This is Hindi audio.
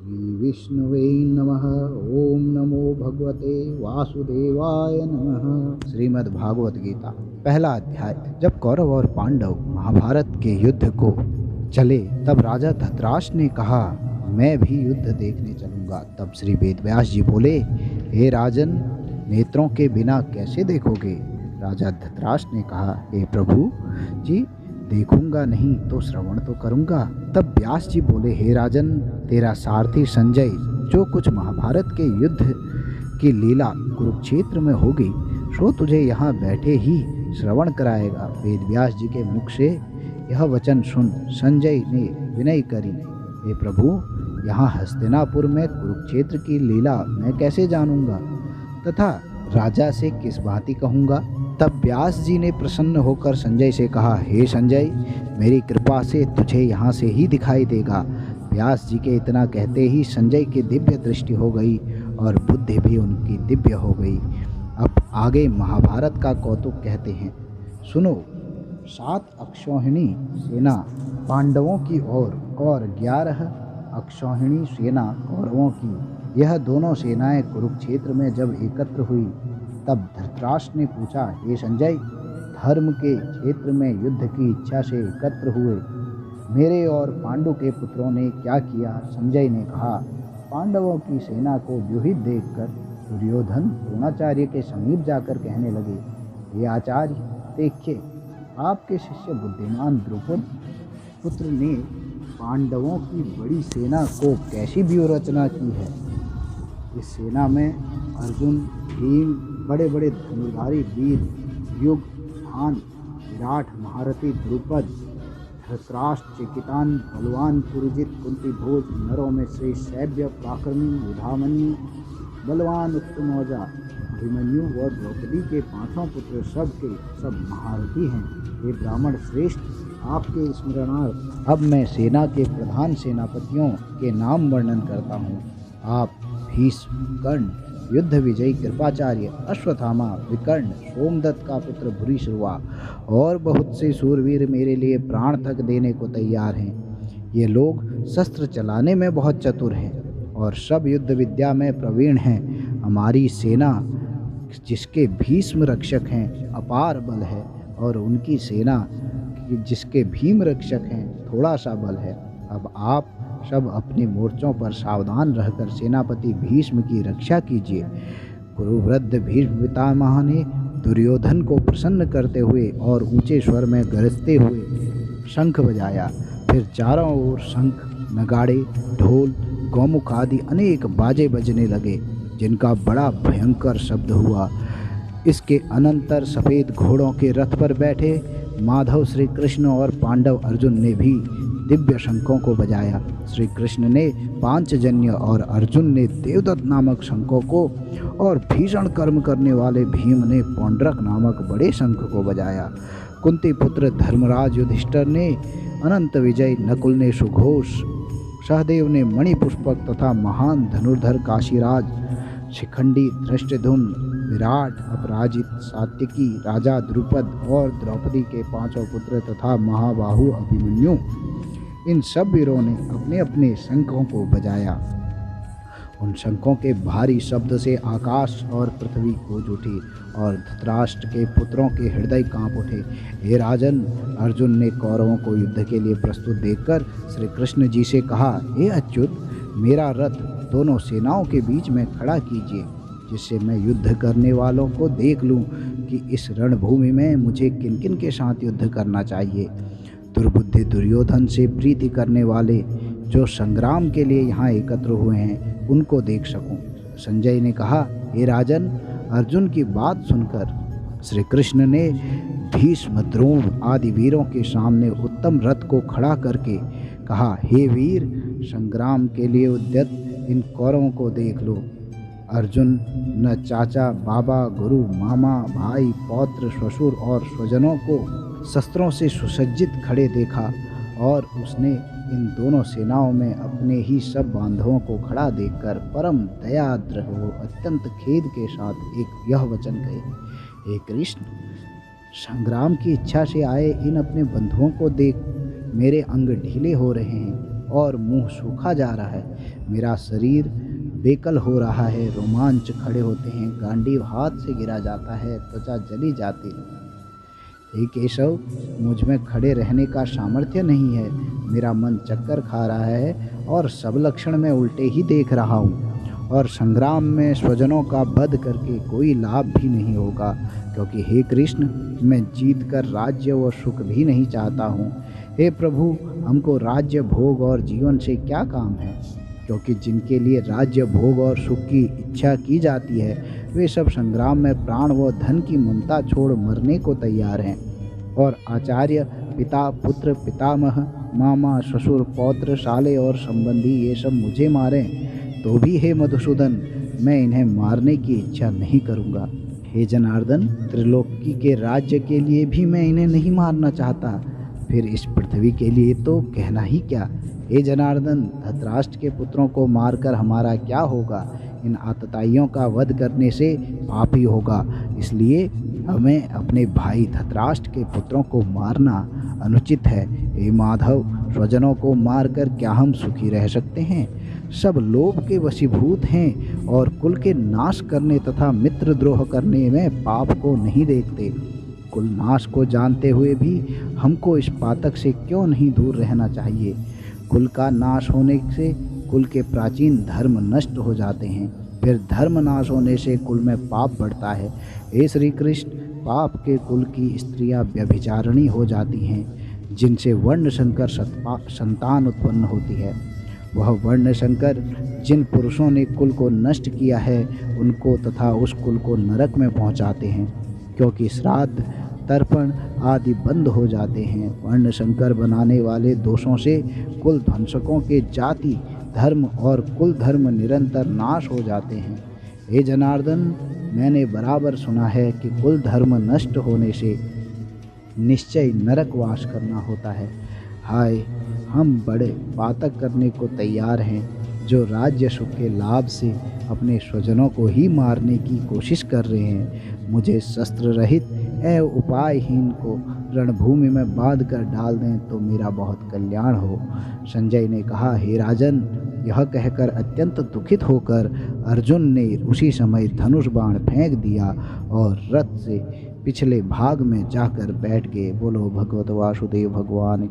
श्री विष्णुवे नमः। ओम नमो भगवते वासुदेवाय नमः। श्रीमद् भागवत गीता पहला अध्याय। जब कौरव और पांडव महाभारत के युद्ध को चले तब राजा धृतराष्ट्र ने कहा, मैं भी युद्ध देखने चलूंगा। तब श्री वेदव्यास जी बोले, हे राजन, नेत्रों के बिना कैसे देखोगे? राजा धृतराष्ट्र ने कहा, हे प्रभु जी, देखूंगा नहीं तो श्रवण तो करूंगा। तब व्यास जी बोले, हे राजन, तेरा सारथी संजय जो कुछ महाभारत के युद्ध की लीला कुरुक्षेत्र में होगी सो तुझे यहाँ बैठे ही श्रवण कराएगा। वेदव्यास जी के मुख से यह वचन सुन संजय ने विनय करी, हे प्रभु, यहाँ हस्तिनापुर में कुरुक्षेत्र की लीला मैं कैसे जानूंगा तथा राजा से किस भांति कहूँगा? तब व्यास जी ने प्रसन्न होकर संजय से कहा, हे संजय, मेरी कृपा से तुझे यहाँ से ही दिखाई देगा। व्यास जी के इतना कहते ही संजय की दिव्य दृष्टि हो गई और बुद्धि भी उनकी दिव्य हो गई। अब आगे महाभारत का कौतुक कहते हैं, सुनो। 7 अक्षौहिणी सेना पांडवों की ओर और 11 अक्षौहिणी सेना कौरवों की, यह दोनों सेनाएं कुरुक्षेत्र में जब एकत्र हुई तब धृतराष्ट्र ने पूछा, हे संजय, धर्म के क्षेत्र में युद्ध की इच्छा से एकत्र हुए मेरे और पांडु के पुत्रों ने क्या किया? संजय ने कहा, पांडवों की सेना को व्यूहित देखकर दुर्योधन द्रोणाचार्य के समीप जाकर कहने लगे, हे आचार्य, देखिए, आपके शिष्य बुद्धिमान द्रुपद पुत्र ने पांडवों की बड़ी सेना को कैसी व्यूह रचना की है। इस सेना में अर्जुन, भीम, बड़े बड़े धनुर्धारी वीर, युग, भान, विराट, महारथी द्रुपद, धृतराष्ट्र, चिकितान, बलवान पुरुजित, कुंती भोज, नरों में श्रेष्ठ सैभ्य, पराक्रमी, युधामन्यु, बलवान उत्तमौजा, अभिमन्यु व द्रौपदी के 5 पुत्र सब के सब महारथी हैं। ये ब्राह्मण श्रेष्ठ, आपके स्मरणार्थ अब मैं सेना के प्रधान सेनापतियों के नाम वर्णन करता हूँ। आप भीष्म, कर्ण, युद्ध विजयी कृपाचार्य, अश्वत्थामा, विकर्ण, सोमदत्त का पुत्र भूरिश्रवा और बहुत से सूरवीर मेरे लिए प्राण तक देने को तैयार हैं। ये लोग शस्त्र चलाने में बहुत चतुर हैं और सब युद्ध विद्या में प्रवीण हैं। हमारी सेना जिसके भीष्म रक्षक हैं अपार बल है और उनकी सेना जिसके भीम रक्षक हैं थोड़ा सा बल है। अब आप सब अपने मोर्चों पर सावधान रहकर सेनापति भीष्म की रक्षा कीजिए। कुरुवृद्ध भीष्म पितामह ने दुर्योधन को प्रसन्न करते हुए और ऊंचे स्वर में गरजते हुए शंख बजाया। फिर चारों ओर शंख, नगाड़े, ढोल, गौमुख आदि अनेक बाजे बजने लगे, जिनका बड़ा भयंकर शब्द हुआ। इसके अनंतर सफ़ेद घोड़ों के रथ पर बैठे माधव श्री कृष्ण और पांडव अर्जुन ने भी दिव्य शंखों को बजाया। श्री कृष्ण ने पांचजन्य और अर्जुन ने देवदत्त नामक शंखों को और भीषण कर्म करने वाले भीम ने पौंड्रक नामक बड़े शंख को बजाया। कुंती पुत्र धर्मराज युधिष्ठिर ने अनंत विजय, नकुल ने सुघोष, सहदेव ने मणिपुष्पक तथा महान धनुर्धर काशीराज, शिखंडी, धृष्टद्युम्न, विराट, अपराजित, सात्यकी, राजा द्रुपद और द्रौपदी के 5 पुत्र तथा महाबाहु अभिमन्यु, इन सब वीरों ने अपने अपने शंखों को बजाया। उन शंखों के भारी शब्द से आकाश और पृथ्वी गूंज उठी और धृतराष्ट्र के पुत्रों के हृदय कांप उठे। हे राजन, अर्जुन ने कौरवों को युद्ध के लिए प्रस्तुत देखकर श्री कृष्ण जी से कहा, हे अच्युत, मेरा रथ दोनों सेनाओं के बीच में खड़ा कीजिए, जिससे मैं युद्ध करने वालों को देख लूं कि इस रणभूमि में मुझे किन किन के साथ युद्ध करना चाहिए। दुर्बुद्धि दुर्योधन से प्रीति करने वाले जो संग्राम के लिए यहाँ एकत्र हुए हैं उनको देख सकूं। संजय ने कहा, हे राजन, अर्जुन की बात सुनकर श्री कृष्ण ने भीष्म, द्रोण आदि वीरों के सामने उत्तम रथ को खड़ा करके कहा, हे वीर, संग्राम के लिए उद्यत इन कौरवों को देख लो। अर्जुन न चाचा, बाबा, गुरु, मामा, भाई, पौत्र, ससुर और स्वजनों को शस्त्रों से सुसज्जित खड़े देखा और उसने इन दोनों सेनाओं में अपने ही सब बांधवों को खड़ा देखकर परम दयाद्र हो अत्यंत खेद के साथ एक यह वचन कहे, हे कृष्ण, संग्राम की इच्छा से आए इन अपने बंधुओं को देख मेरे अंग ढीले हो रहे हैं और मुंह सूखा जा रहा है। मेरा शरीर बेकल हो रहा है, रोमांच खड़े होते हैं, गांडीव हाथ से गिरा जाता है, त्वचा जली जाती है। हे केशव, मुझ में खड़े रहने का सामर्थ्य नहीं है। मेरा मन चक्कर खा रहा है और सब लक्षण में उल्टे ही देख रहा हूँ। और संग्राम में स्वजनों का वध करके कोई लाभ भी नहीं होगा, क्योंकि हे कृष्ण, मैं जीत कर राज्य व सुख भी नहीं चाहता हूँ। हे प्रभु, हमको राज्य भोग और जीवन से क्या काम है? क्योंकि जिनके लिए राज्य भोग और सुख की इच्छा की जाती है, वे सब संग्राम में प्राण व धन की ममता छोड़ मरने को तैयार हैं। और आचार्य, पिता, पुत्र, पितामह, मामा, ससुर, पौत्र, साले और संबंधी ये सब मुझे मारें तो भी हे मधुसूदन, मैं इन्हें मारने की इच्छा नहीं करूँगा। हे जनार्दन, त्रिलोकी के राज्य के लिए भी मैं इन्हें नहीं मारना चाहता, फिर इस पृथ्वी के लिए तो कहना ही क्या। हे जनार्दन, धृतराष्ट्र के पुत्रों को मारकर हमारा क्या होगा? इन आतताइयों का वध करने से पाप ही होगा। इसलिए हमें अपने भाई धृतराष्ट्र के पुत्रों को मारना अनुचित है। हे माधव, स्वजनों को मारकर क्या हम सुखी रह सकते हैं? सब लोभ के वशीभूत हैं और कुल के नाश करने तथा मित्रद्रोह करने में पाप को नहीं देखते। कुल नाश को जानते हुए भी हमको इस पातक से क्यों नहीं दूर रहना चाहिए? कुल का नाश होने से कुल के प्राचीन धर्म नष्ट हो जाते हैं, फिर धर्म नाश होने से कुल में पाप बढ़ता है। हे श्री कृष्ण, पाप के कुल की स्त्रियां व्यभिचारिणी हो जाती हैं, जिनसे वर्ण शंकर संतान उत्पन्न होती है। वह वर्ण शंकर जिन पुरुषों ने कुल को नष्ट किया है, उनको तथा उस कुल को नरक में पहुंचाते हैं, क्योंकि श्राद्ध, तर्पण आदि बंद हो जाते हैं। वर्ण शंकर बनाने वाले दोषों से कुल ध्वंसकों के जाति, धर्म और कुल धर्म निरंतर नाश हो जाते हैं। हे जनार्दन, मैंने बराबर सुना है कि कुल धर्म नष्ट होने से निश्चय नरकवास करना होता है। हाय, हम बड़े पातक करने को तैयार हैं, जो राज्य सुख के लाभ से अपने स्वजनों को ही मारने की कोशिश कर रहे हैं। मुझे शस्त्र रहित एवं उपायहीन को रणभूमि में बांध कर डाल दें तो मेरा बहुत कल्याण हो। संजय ने कहा, हे राजन, यह कहकर अत्यंत दुखित होकर अर्जुन ने उसी समय धनुष बाण फेंक दिया और रथ से पिछले भाग में जाकर बैठ गए। बोलो भगवत वासुदेव भगवान।